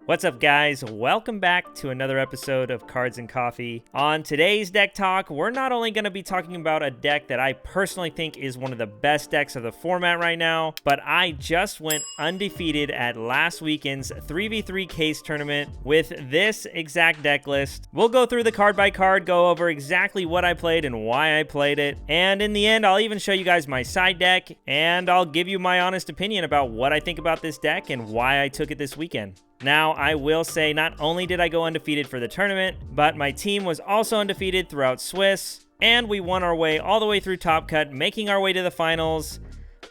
What's up, guys? Welcome back to another episode of Cards and Coffee. On today's deck talk, we're not only going to be talking about a deck that I personally think is one of the best decks of the format right now, but I just went undefeated at last weekend's 3v3 case tournament with this exact deck list. We'll go through the card by card, go over exactly what I played and why I played it, and in the end, I'll even show you guys my side deck, and I'll give you my honest opinion about what I think about this deck and why I took it this weekend. Now, I will say not only did I go undefeated for the tournament, but my team was also undefeated throughout Swiss, and we won our way all the way through Top Cut, making our way to the finals,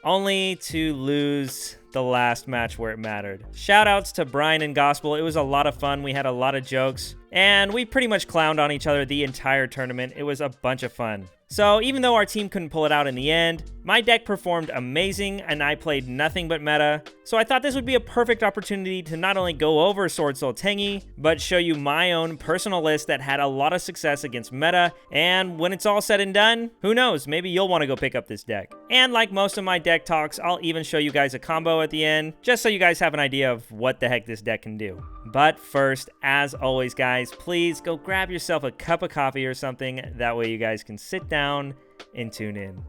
only to lose the last match where it mattered. Shoutouts to Brian and Gospel. It was a lot of fun. We had a lot of jokes, and we pretty much clowned on each other the entire tournament. It was a bunch of fun. So even though our team couldn't pull it out in the end, my deck performed amazing and I played nothing but meta. So I thought this would be a perfect opportunity to not only go over Swordsoul Tenyi, but show you my own personal list that had a lot of success against meta. And when it's all said and done, who knows, maybe you'll want to go pick up this deck. And like most of my deck talks, I'll even show you guys a combo at the end, just so you guys have an idea of what the heck this deck can do. But first, as always, guys, please go grab yourself a cup of coffee or something. That way you guys can sit down and tune in.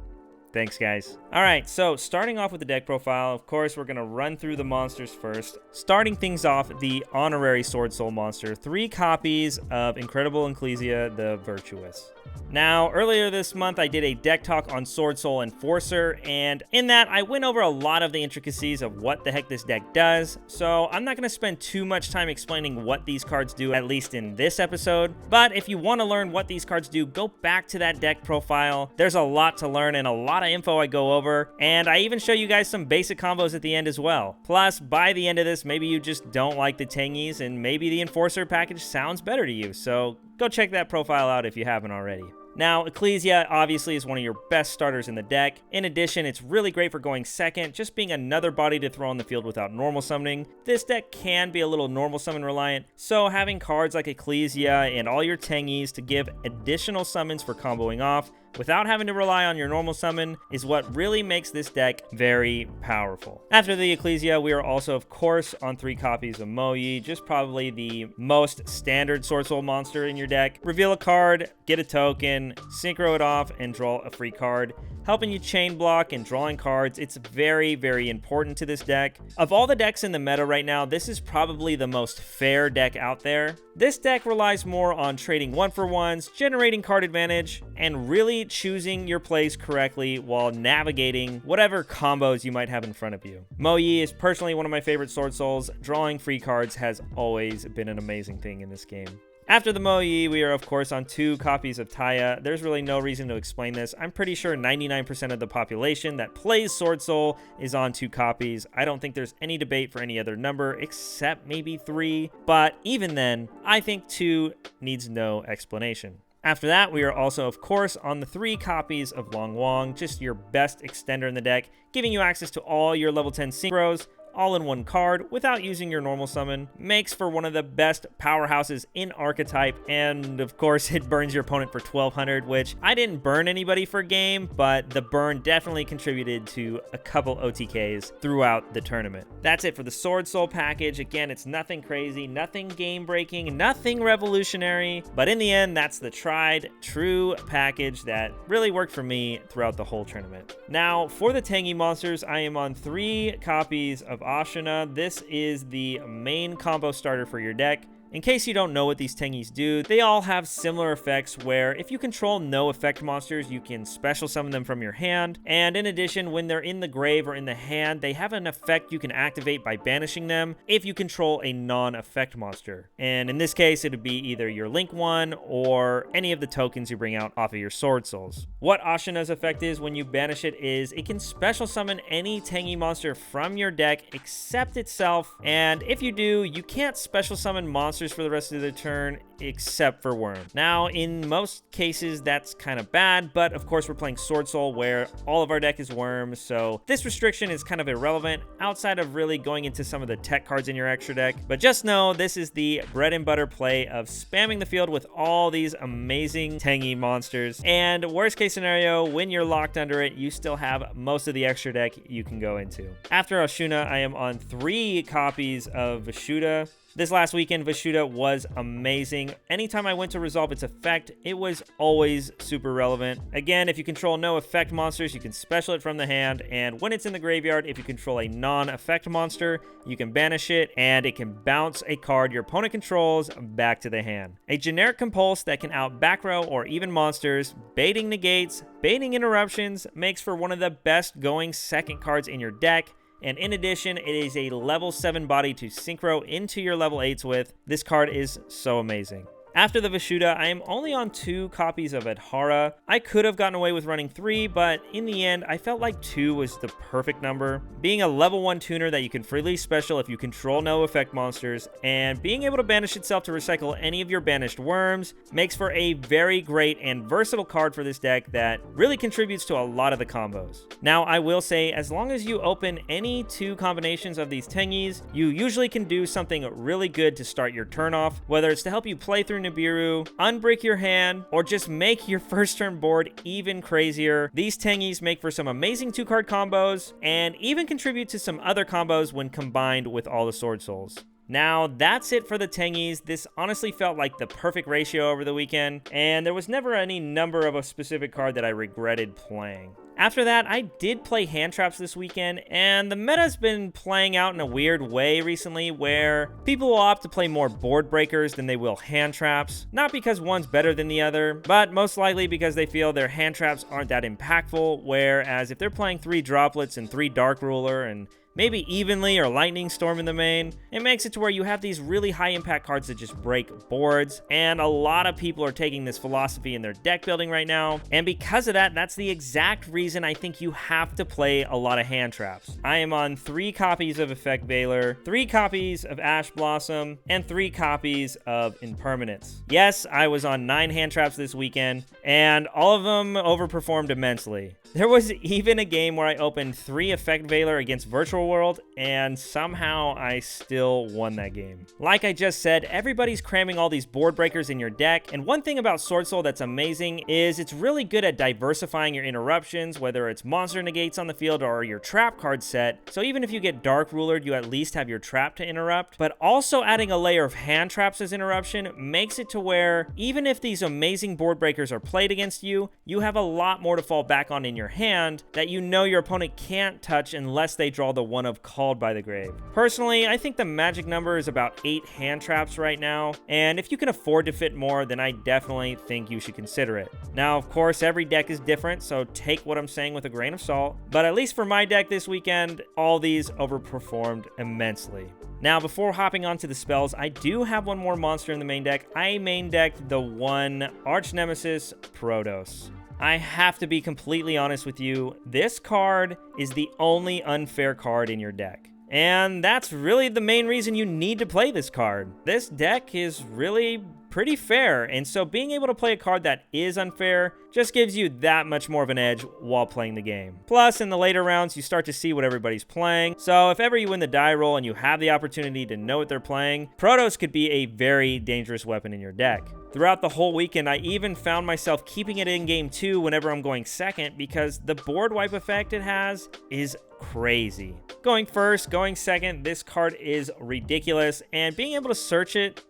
Thanks, guys. All right, so starting off with the deck profile, of course, we're going to run through the monsters first. Starting things off, the honorary Swordsoul monster, 3 copies of Incredible Ecclesia, the Virtuous. Now, earlier this month, I did a deck talk on Swordsoul Enforcer, and in that, I went over a lot of the intricacies of what the heck this deck does, so I'm not going to spend too much time explaining what these cards do, at least in this episode, but if you want to learn what these cards do, go back to that deck profile. There's a lot to learn and a lot of info I go over, and I even show you guys some basic combos at the end as well. Plus, by the end of this, maybe you just don't like the Tangis, and maybe the Enforcer package sounds better to you, so go check that profile out if you haven't already. Now, Ecclesia obviously is one of your best starters in the deck. In addition, it's really great for going second, just being another body to throw on the field without normal summoning. This deck can be a little normal summon reliant, so having cards like Ecclesia and all your Tengis to give additional summons for comboing off without having to rely on your normal summon is what really makes this deck very powerful. After the Ecclesia, we are also, of course, on 3 copies of Moyi, just probably the most standard Swordsoul monster in your deck. Reveal a card, get a token, synchro it off, and draw a free card, helping you chain block and drawing cards. It's very, very important to this deck. Of all the decks in the meta right now, this is probably the most fair deck out there. This deck relies more on trading 1-for-1s, generating card advantage, and really choosing your plays correctly while navigating whatever combos you might have in front of you. Moyi is personally one of my favorite Swordsouls. Drawing free cards has always been an amazing thing in this game. After the Moyi, we are of course on 2 copies of Taya. There's really no reason to explain this. I'm pretty sure 99% of the population that plays Swordsoul is on 2 copies. I don't think there's any debate for any other number except maybe 3, but even then, I think 2 needs no explanation. After that, we are also, of course, on the 3 copies of Long Wong, just your best extender in the deck, giving you access to all your level 10 synchros, all in one card without using your normal summon. Makes for one of the best powerhouses in Archetype, and of course it burns your opponent for 1200, which I didn't burn anybody for game, but the burn definitely contributed to a couple OTKs throughout the tournament. That's it for the Swordsoul package. Again, it's nothing crazy, nothing game breaking, nothing revolutionary, but in the end, that's the tried true package that really worked for me throughout the whole tournament. Now, for the Tangy Monsters, I am on 3 copies of Ashina. This is the main combo starter for your deck. In case you don't know what these Tengis do, they all have similar effects where if you control no effect monsters, you can special summon them from your hand. And in addition, when they're in the grave or in the hand, they have an effect you can activate by banishing them if you control a non-effect monster. And in this case, it would be either your Link one or any of the tokens you bring out off of your Swordsouls. What Ashina's effect is when you banish it is it can special summon any Tangy monster from your deck except itself. And if you do, you can't special summon monsters for the rest of the turn except for Worm. Now, in most cases, that's kind of bad, but of course we're playing Swordsoul where all of our deck is Worms, so this restriction is kind of irrelevant outside of really going into some of the tech cards in your extra deck. But just know this is the bread and butter play of spamming the field with all these amazing Tangy monsters, and worst case scenario, when you're locked under it, you still have most of the extra deck you can go into. After Ashuna, I am on 3 copies of Vishuddha. This last weekend, Vishuda was amazing. Anytime I went to resolve its effect, it was always super relevant. Again, if you control no effect monsters, you can special it from the hand, and when it's in the graveyard, if you control a non-effect monster, you can banish it, and it can bounce a card your opponent controls back to the hand. A generic compulse that can out back row or even monsters, baiting negates, baiting interruptions, makes for one of the best going second cards in your deck. And in addition, it is a level 7 body to synchro into your level 8s with. This card is so amazing. After the Vishuda, I am only on 2 copies of Adhara. I could have gotten away with running 3, but in the end, I felt like 2 was the perfect number. Being a level 1 tuner that you can freely special if you control no effect monsters, and being able to banish itself to recycle any of your banished worms, makes for a very great and versatile card for this deck that really contributes to a lot of the combos. Now, I will say, as long as you open any 2 combinations of these Tenyis, you usually can do something really good to start your turn off, whether it's to help you play through Nibiru, unbreak your hand, or just make your first turn board even crazier. These Tenyis make for some amazing 2-card combos, and even contribute to some other combos when combined with all the Sword Souls. Now, that's it for the Tenyis. This honestly felt like the perfect ratio over the weekend, and there was never any number of a specific card that I regretted playing. After that, I did play hand traps this weekend, and the meta's been playing out in a weird way recently where people will opt to play more board breakers than they will hand traps. Not because one's better than the other, but most likely because they feel their hand traps aren't that impactful, whereas if they're playing 3 droplets and 3 Dark Ruler and maybe Evenly or Lightning Storm in the main, it makes it to where you have these really high impact cards that just break boards, and a lot of people are taking this philosophy in their deck building right now, and because of that, that's the exact reason I think you have to play a lot of hand traps. I am on 3 copies of Effect Veiler, 3 copies of Ash Blossom, and 3 copies of Impermanence. Yes, I was on 9 hand traps this weekend, and all of them overperformed immensely. There was even a game where I opened 3 Effect Veiler against Virtual World, and somehow I still won that game. Like I just said, everybody's cramming all these board breakers in your deck, and one thing about Swordsoul that's amazing is it's really good at diversifying your interruptions, whether it's monster negates on the field or your trap card set. So even if you get Dark Rulered, you at least have your trap to interrupt. But also adding a layer of hand traps as interruption makes it to where even if these amazing board breakers are played against you, you have a lot more to fall back on in your hand that you know your opponent can't touch unless they draw the one of Called by the Grave. Personally, I think the magic number is about 8 hand traps right now, and if you can afford to fit more, then I definitely think you should consider it. Now, of course, every deck is different, so take what I'm saying with a grain of salt, but at least for my deck this weekend, all these overperformed immensely. Now, before hopping onto the spells, I do have one more monster in the main deck. I main decked the one Arch Nemesis Protos. I have to be completely honest with you, this card is the only unfair card in your deck. And that's really the main reason you need to play this card. This deck is really pretty fair, and so being able to play a card that is unfair just gives you that much more of an edge while playing the game. Plus, in the later rounds, you start to see what everybody's playing, so if ever you win the die roll and you have the opportunity to know what they're playing, Protos could be a very dangerous weapon in your deck. Throughout the whole weekend, I even found myself keeping it in game 2 whenever I'm going second because the board wipe effect it has is crazy. Going first, going second, this card is ridiculous, and being able to search it,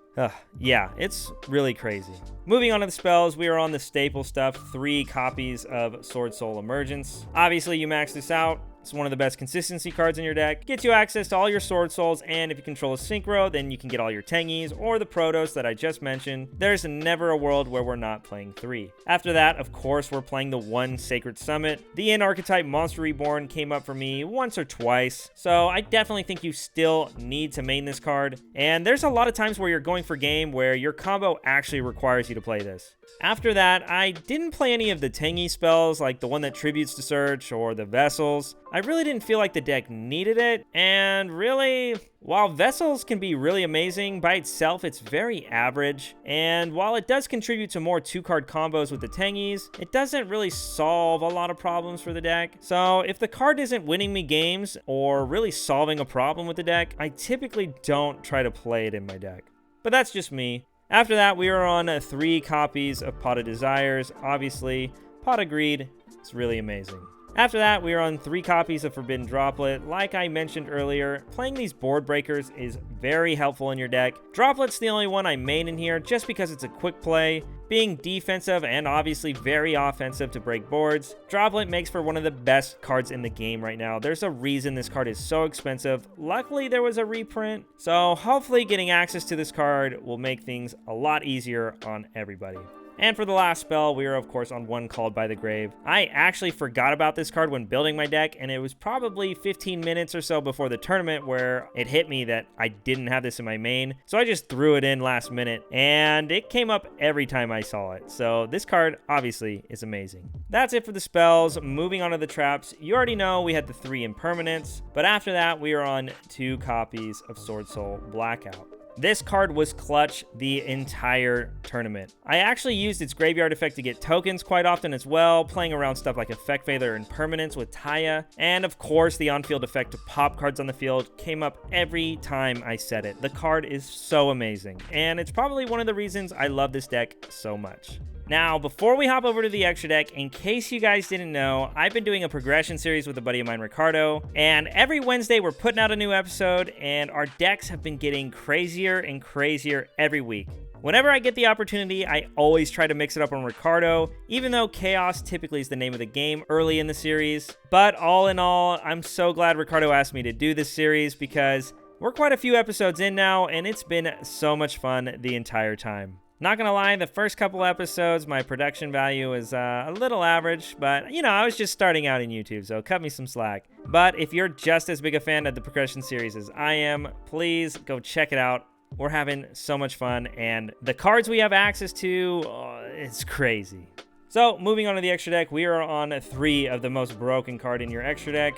yeah, it's really crazy. Moving on to the spells, we are on the staple stuff, 3 copies of Swordsoul Emergence. Obviously, you max this out. It's one of the best consistency cards in your deck. Gets you access to all your Sword Souls, and if you control a Synchro, then you can get all your Tengis or the Protos that I just mentioned. There's never a world where we're not playing 3. After that, of course, we're playing the 1 Sacred Summit. The Archetype Monster Reborn came up for me once or twice, so I definitely think you still need to main this card. And there's a lot of times where you're going for game where your combo actually requires you to play this. After that, I didn't play any of the Tangy spells, like the one that tributes to search or the Vessels. I really didn't feel like the deck needed it, and really, while Vessels can be really amazing, by itself it's very average, and while it does contribute to more 2-card combos with the Tengis, it doesn't really solve a lot of problems for the deck. So if the card isn't winning me games or really solving a problem with the deck, I typically don't try to play it in my deck. But that's just me. After that, we are on 3 copies of Pot of Desires. Obviously, Pot of Greed is really amazing. After that, we are on 3 copies of Forbidden Droplet. Like I mentioned earlier, playing these board breakers is very helpful in your deck. Droplet's the only one I main in here just because it's a quick play. Being defensive and obviously very offensive to break boards, Droplet makes for one of the best cards in the game right now. There's a reason this card is so expensive. Luckily, there was a reprint, so hopefully getting access to this card will make things a lot easier on everybody. And for the last spell, we are of course on One Called by the Grave. I actually forgot about this card when building my deck, and it was probably 15 minutes or so before the tournament where it hit me that I didn't have this in my main. So I just threw it in last minute, and it came up every time I saw it. So this card obviously is amazing. That's it for the spells. Moving on to the traps. You already know we had the 3 impermanents, but after that we are on 2 copies of Swordsoul Blackout. This card was clutch the entire tournament. I actually used its graveyard effect to get tokens quite often as well, playing around stuff like Effect Veiler and Permanence with Taya, and of course the on-field effect to pop cards on the field came up every time I said it. The card is so amazing, and it's probably one of the reasons I love this deck so much. Now, before we hop over to the extra deck, in case you guys didn't know, I've been doing a progression series with a buddy of mine, Ricardo, and every Wednesday we're putting out a new episode, and our decks have been getting crazier and crazier every week. Whenever I get the opportunity, I always try to mix it up on Ricardo, even though Chaos typically is the name of the game early in the series. But all in all, I'm so glad Ricardo asked me to do this series because we're quite a few episodes in now, and it's been so much fun the entire time. Not gonna lie, the first couple episodes, my production value is a little average, but you know, I was just starting out in YouTube, so cut me some slack. But if you're just as big a fan of the progression series as I am, please go check it out. We're having so much fun, and the cards we have access to, it's crazy. So, moving on to the extra deck, we are on 3 of the most broken card in your extra deck.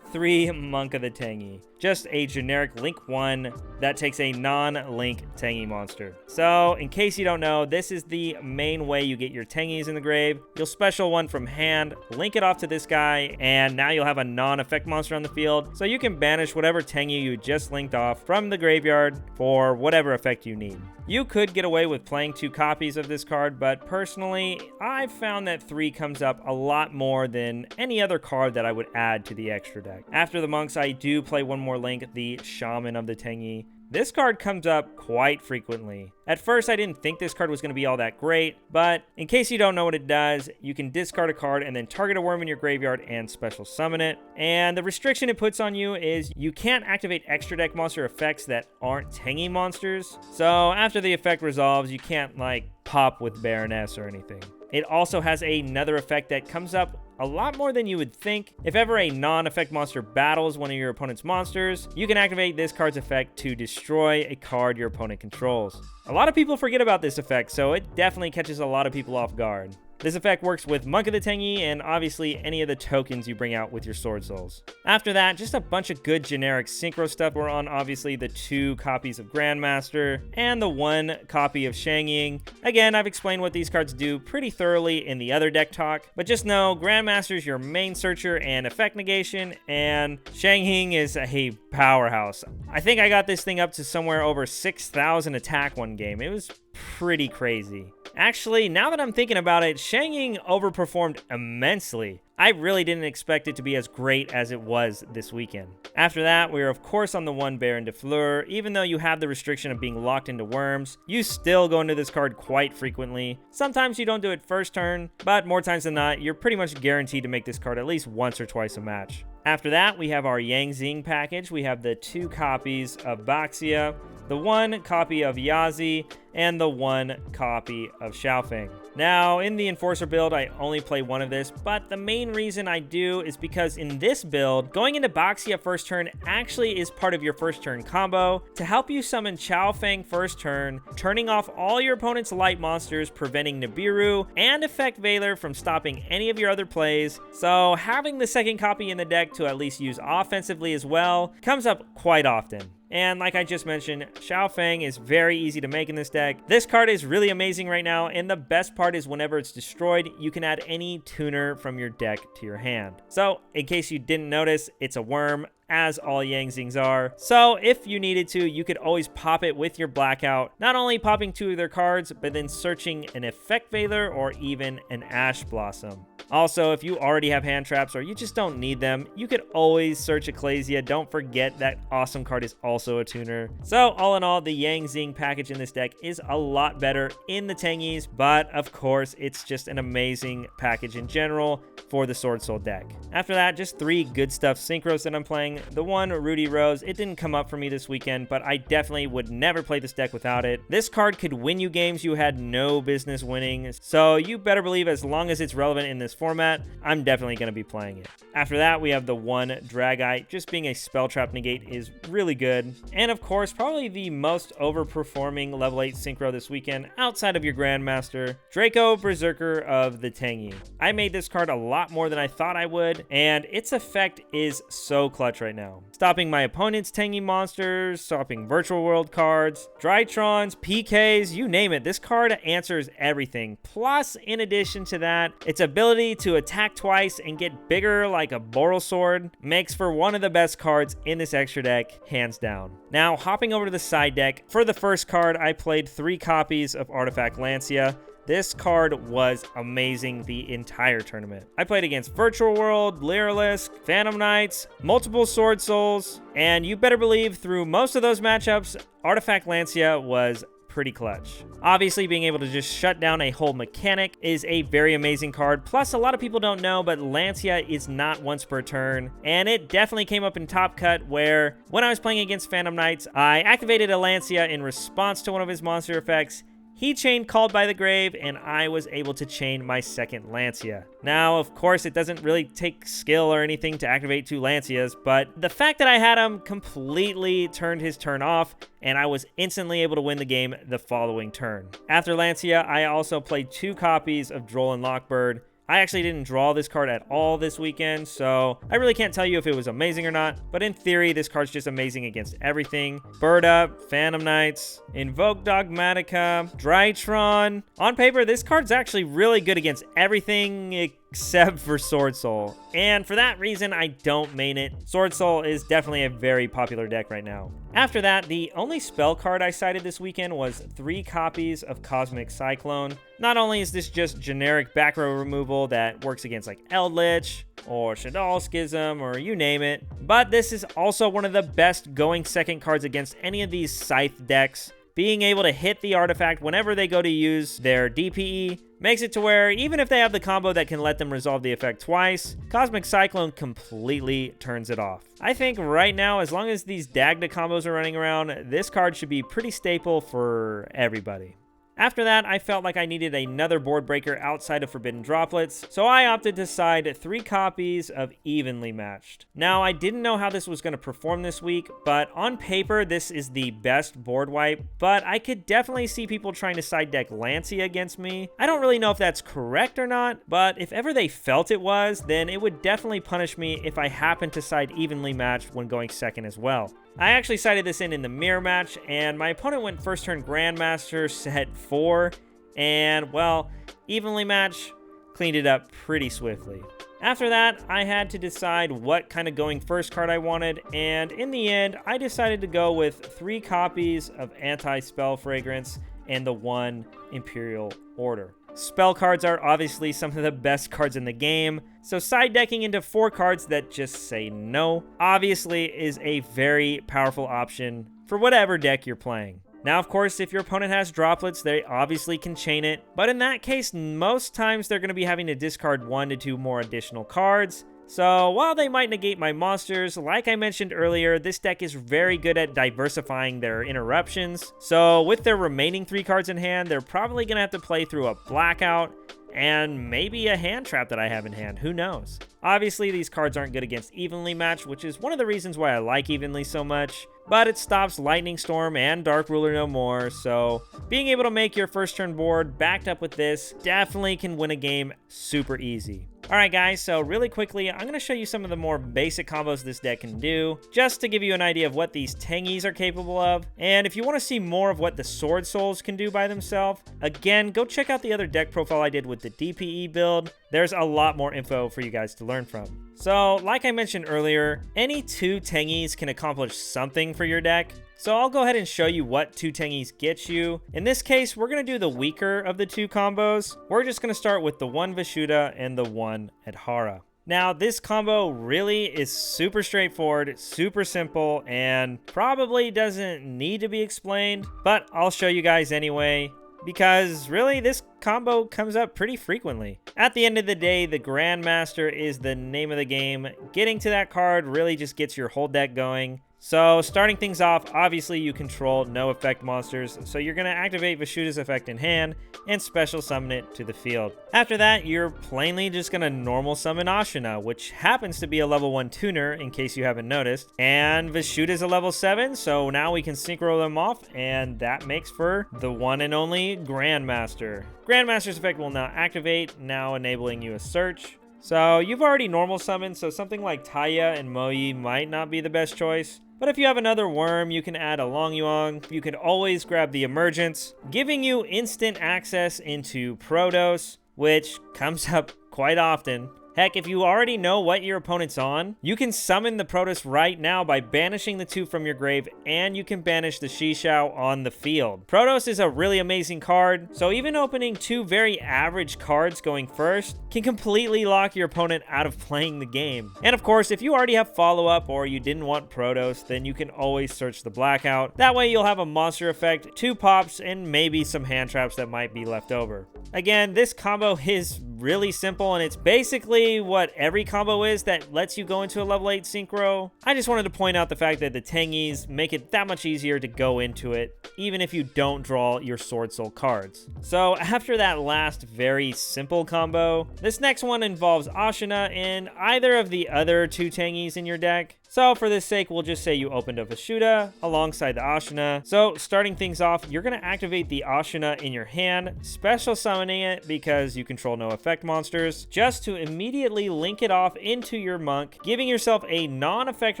3 Monk of the Tangi. Just a generic Link 1 that takes a non-Link Tangy monster. So, in case you don't know, this is the main way you get your Tangis in the grave. You'll special one from hand, link it off to this guy, and now you'll have a non-effect monster on the field, so you can banish whatever Tangi you just linked off from the graveyard for whatever effect you need. You could get away with playing 2 copies of this card, but personally, I've found that 3 comes up a lot more than any other card that I would add to the extra deck. After the monks, I do play one more link, the Shaman of the Tenyi. This card comes up quite frequently. At first, I didn't think this card was going to be all that great, but in case you don't know what it does, you can discard a card and then target a worm in your graveyard and special summon it. And the restriction it puts on you is you can't activate extra deck monster effects that aren't Tangy monsters. So after the effect resolves, you can't like pop with Baroness or anything. It also has another effect that comes up a lot more than you would think. If ever a non-effect monster battles one of your opponent's monsters, you can activate this card's effect to destroy a card your opponent controls. A lot of people forget about this effect, so it definitely catches a lot of people off guard. This effect works with Monk of the Tenyi and obviously any of the tokens you bring out with your Sword Souls. After that, just a bunch of good generic synchro stuff. We're on obviously the 2 copies of Grandmaster and the 1 copy of Shangying. Again, I've explained what these cards do pretty thoroughly in the other deck talk, but just know Grandmaster is your main searcher and effect negation, and Shangying is a powerhouse. I think I got this thing up to somewhere over 6,000 attack one game. It was pretty crazy. Actually, now that I'm thinking about it, Shangying overperformed immensely. I really didn't expect it to be as great as it was this weekend. After that, we are of course on the 1 Baron de Fleur. Even though you have the restriction of being locked into worms, you still go into this card quite frequently. Sometimes you don't do it first turn, but more times than not, you're pretty much guaranteed to make this card at least once or twice a match. After that, we have our Yang Zing package. We have the 2 copies of Baxia, the 1 copy of Yazi, and the 1 copy of Xiaofeng. Now, in the Enforcer build, I only play 1 of this, but the main reason I do is because in this build, going into Baxia first turn actually is part of your first turn combo to help you summon Xiaofeng first turn, turning off all your opponent's light monsters, preventing Nibiru and Effect Veiler from stopping any of your other plays. So having the 2nd copy in the deck to at least use offensively as well comes up quite often. And like I just mentioned, Xiaofeng is very easy to make in this deck. This card is really amazing right now, and the best part is whenever it's destroyed, you can add any tuner from your deck to your hand. So, in case you didn't notice, it's a worm, as all Yang Zings are. So, if you needed to, you could always pop it with your Blackout, not only popping 2 of their cards, but then searching an Effect Veiler or even an Ash Blossom. Also, if you already have hand traps or you just don't need them, you could always search Ecclesia. Don't forget that awesome card is also a tuner. So all in all, the Yang Zing package in this deck is a lot better in the Tengis, but of course, it's just an amazing package in general for the Swordsoul deck. After that, just 3 good stuff synchros that I'm playing. The one, Rudy Rose, it didn't come up for me this weekend, but I definitely would never play this deck without it. This card could win you games you had no business winning, so you better believe as long as it's relevant in this format, I'm definitely going to be playing it. After that, we have the one, Dragite. Just being a spell trap negate is really good. And of course, probably the most overperforming level 8 synchro this weekend, outside of your Grandmaster, Draco Berserker of the Tangi. I made this card a lot more than I thought I would, and its effect is so clutch right now. Stopping my opponent's Tangy Monsters, stopping Virtual World cards, Drytrons, PKs, you name it. This card answers everything. Plus, in addition to that, its ability to attack twice and get bigger like a Boral Sword makes for one of the best cards in this extra deck, hands down. Now, hopping over to the side deck, for the first card, I played 3 copies of Artifact Lancia. This card was amazing the entire tournament. I played against Virtual World, Lyrilisk, Phantom Knights, multiple Sword Souls, and you better believe through most of those matchups, Artifact Lancia was pretty clutch. Obviously, being able to just shut down a whole mechanic is a very amazing card. Plus, a lot of people don't know, but Lancia is not once per turn, and it definitely came up in Top Cut where when I was playing against Phantom Knights, I activated a Lancia in response to one of his monster effects. He chained Called by the Grave, and I was able to chain my second Lancia. Now, of course, it doesn't really take skill or anything to activate 2 Lancias, but the fact that I had him completely turned his turn off, and I was instantly able to win the game the following turn. After Lancia, I also played 2 copies of Droll and Lockbird. I actually didn't draw this card at all this weekend, so I really can't tell you if it was amazing or not, but in theory, this card's just amazing against everything. Bird Up, Phantom Knights, Invoke Dogmatica, Drytron. On paper, this card's actually really good against everything except for Swordsoul, and for that reason, I don't main it. Swordsoul is definitely a very popular deck right now. After that, the only spell card I cited this weekend was 3 copies of Cosmic Cyclone. Not only is this just generic back row removal that works against like Eldritch or Shaddoll Schism or you name it, but this is also one of the best going second cards against any of these Scythe decks. Being able to hit the artifact whenever they go to use their DPE makes it to where even if they have the combo that can let them resolve the effect twice, Cosmic Cyclone completely turns it off. I think right now, as long as these Dagda combos are running around, this card should be pretty staple for everybody. After that, I felt like I needed another board breaker outside of Forbidden Droplets, so I opted to side 3 copies of Evenly Matched. Now, I didn't know how this was going to perform this week, but on paper, this is the best board wipe, but I could definitely see people trying to side deck Lancia against me. I don't really know if that's correct or not, but if ever they felt it was, then it would definitely punish me if I happened to side Evenly Matched when going second as well. I actually sided this in the mirror match, and my opponent went first turn Grandmaster set 4, and well, Evenly Match cleaned it up pretty swiftly. After that, I had to decide what kind of going first card I wanted, and in the end, I decided to go with 3 copies of Anti-Spell Fragrance and the 1 Imperial Order. Spell cards are obviously some of the best cards in the game, so side decking into 4 cards that just say no obviously is a very powerful option for whatever deck you're playing. Now, of course, if your opponent has droplets, they obviously can chain it, but in that case, most times they're going to be having to discard 1 to 2 more additional cards. So while they might negate my monsters, like I mentioned earlier, this deck is very good at diversifying their interruptions. So with their remaining 3 cards in hand, they're probably going to have to play through a Blackout and maybe a hand trap that I have in hand, who knows. Obviously, these cards aren't good against Evenly Matched, which is one of the reasons why I like Evenly so much, but it stops Lightning Storm and Dark Ruler no more, so being able to make your first turn board backed up with this definitely can win a game super easy. Alright guys, so really quickly, I'm going to show you some of the more basic combos this deck can do, just to give you an idea of what these Tengis are capable of. And if you want to see more of what the Sword Souls can do by themselves, again, go check out the other deck profile I did with the DPE build. there's a lot more info for you guys to learn from. So, like I mentioned earlier, any 2 Tengis can accomplish something for your deck. So I'll go ahead and show you what 2 Tengis get you. In this case, we're going to do the weaker of the 2 combos. We're just going to start with the 1 Vishuddha and the 1 Adhara. Now, this combo really is super straightforward, super simple, and probably doesn't need to be explained, but I'll show you guys anyway, because really this combo comes up pretty frequently. At the end of the day, the Grandmaster is the name of the game. Getting to that card really just gets your whole deck going. So starting things off, obviously you control no effect monsters, so you're going to activate Vishuddha's effect in hand and special summon it to the field. After that, you're plainly just going to normal summon Ashina, which happens to be a level 1 tuner in case you haven't noticed. And Vishuddha's a level 7, so now we can synchro them off, and that makes for the one and only Grandmaster. Grandmaster's effect will now activate, now enabling you a search. So you've already normal summoned, so something like Taya and Moyi might not be the best choice. But if you have another worm, you can add a Long Yuan. You can always grab the Emergence, giving you instant access into Protos, which comes up quite often. Heck, if you already know what your opponent's on, you can summon the Protoss right now by banishing the 2 from your grave, and you can banish the Shishao on the field. Protoss is a really amazing card, so even opening 2 very average cards going first can completely lock your opponent out of playing the game. And of course, if you already have follow-up or you didn't want Protoss, then you can always search the Blackout. That way you'll have a monster effect, 2 pops, and maybe some hand traps that might be left over. Again, this combo is really simple, and it's basically what every combo is that lets you go into a level 8 synchro. I just wanted to point out the fact that the Tengis make it that much easier to go into it, even if you don't draw your Swordsoul cards. So after that last very simple combo, this next one involves Ashina and either of the other 2 Tengis in your deck. So for this sake, we'll just say you opened a Vishuddha alongside the Ashina. So starting things off, you're going to activate the Ashina in your hand, special summoning it because you control no effect monsters, just to immediately link it off into your monk, giving yourself a non-effect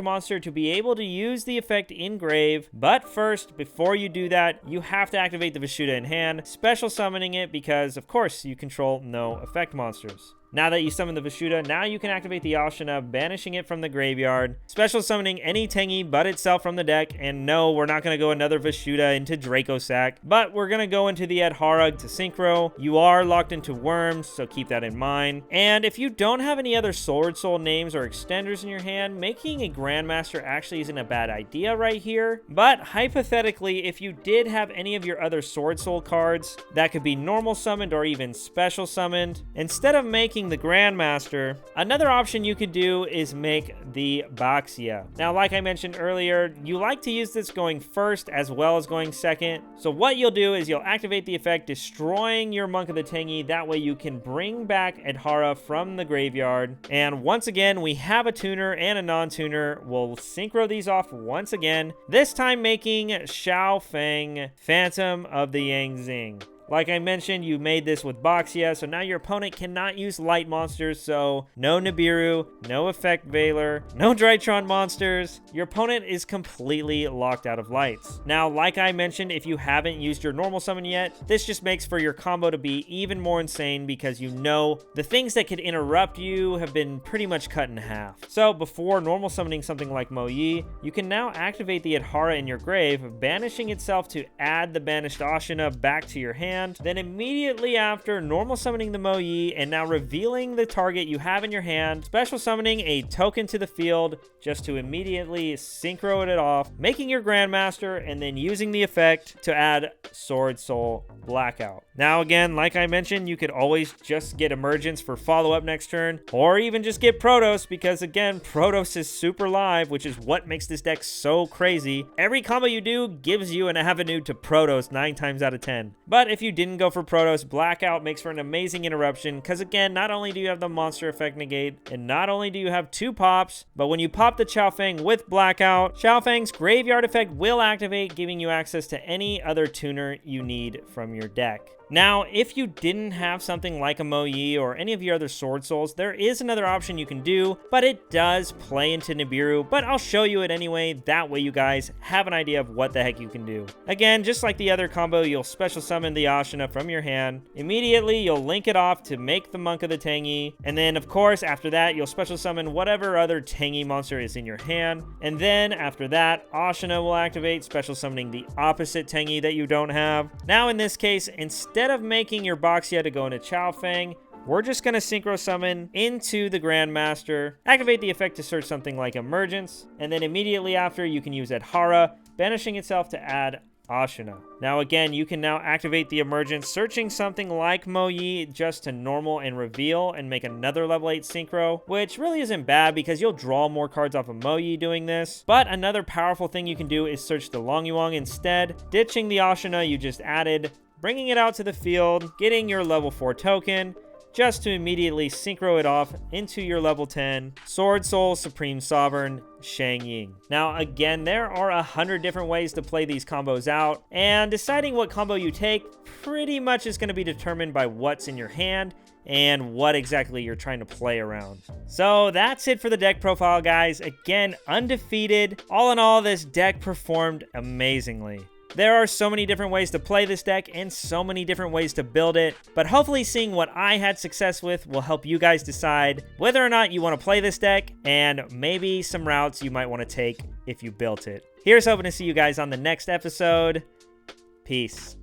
monster to be able to use the effect in grave. But first, before you do that, you have to activate the Vishuddha in hand, special summoning it because, of course, you control no effect monsters. Now that you summon the Vishuddha, now you can activate the Ashina, banishing it from the graveyard, special summoning any Tenyi but itself from the deck, and no, we're not going to go another Vishuddha into Draco Sack, but we're going to go into the Adhara to synchro. You are locked into worms, so keep that in mind. And if you don't have any other Swordsoul names or extenders in your hand, making a Grandmaster actually isn't a bad idea right here. But hypothetically, if you did have any of your other Swordsoul cards that could be normal summoned or even special summoned, instead of making the Grandmaster, another option you could do is make the Baxia. Now, like I mentioned earlier, you like to use this going first as well as going second. So what you'll do is you'll activate the effect, destroying your Monk of the Tenyi. That way you can bring back Adhara from the graveyard. And once again, we have a tuner and a non-tuner. We'll synchro these off once again, this time making Xiao Feng, Phantom of the Yangzing. Like I mentioned, you made this with Baxia, so now your opponent cannot use light monsters, so no Nibiru, no Effect Veiler, no Drytron monsters. Your opponent is completely locked out of lights. Now, like I mentioned, if you haven't used your normal summon yet, this just makes for your combo to be even more insane because you know the things that could interrupt you have been pretty much cut in half. So before normal summoning something like Moyi, you can now activate the Adhara in your grave, banishing itself to add the banished Ashina back to your hand. Then immediately after, normal summoning the Moyi and now revealing the target you have in your hand, special summoning a token to the field just to immediately synchro it off, making your Grandmaster, and then using the effect to add Swordsoul Blackout. Now again, like I mentioned, you could always just get Emergence for follow-up next turn, or even just get Protoss because again, Protoss is super live, which is what makes this deck so crazy. Every combo you do gives you an avenue to Protoss 9 times out of 10. But if you didn't go for Protoss, Blackout makes for an amazing interruption because again, not only do you have the monster effect negate, and not only do you have 2 pops, but when you pop the Xiao Feng with Blackout, Xiao Feng's graveyard effect will activate, giving you access to any other tuner you need from your deck. Now, if you didn't have something like a Mo-Yi or any of your other Sword Souls, there is another option you can do, but it does play into Nibiru, but I'll show you it anyway, that way you guys have an idea of what the heck you can do. Again, just like the other combo, you'll special summon the Ashina from your hand. Immediately, you'll link it off to make the Monk of the Tangi, and then of course, after that, you'll special summon whatever other Tangy monster is in your hand, and then after that, Ashina will activate, special summoning the opposite Tangi that you don't have. Now in this case, instead of making your Boxia to go into Chao Feng, we're just going to Synchro Summon into the Grandmaster, activate the effect to search something like Emergence, and then immediately after you can use Adhara, banishing itself to add Ashina. Now again, you can now activate the Emergence, searching something like Mo-Yi just to normal and reveal and make another level 8 Synchro, which really isn't bad because you'll draw more cards off of Mo-Yi doing this. But another powerful thing you can do is search the Long Yuang instead, ditching the Ashina you just added, bringing it out to the field, getting your level 4 token, just to immediately synchro it off into your level 10 Swordsoul Supreme Sovereign Shang Ying. Now again, there are 100 different ways to play these combos out, and deciding what combo you take pretty much is going to be determined by what's in your hand and what exactly you're trying to play around. So that's it for the deck profile, guys. Again, undefeated. All in all, this deck performed amazingly. There are so many different ways to play this deck and so many different ways to build it, but hopefully seeing what I had success with will help you guys decide whether or not you want to play this deck and maybe some routes you might want to take if you built it. Here's hoping to see you guys on the next episode. Peace.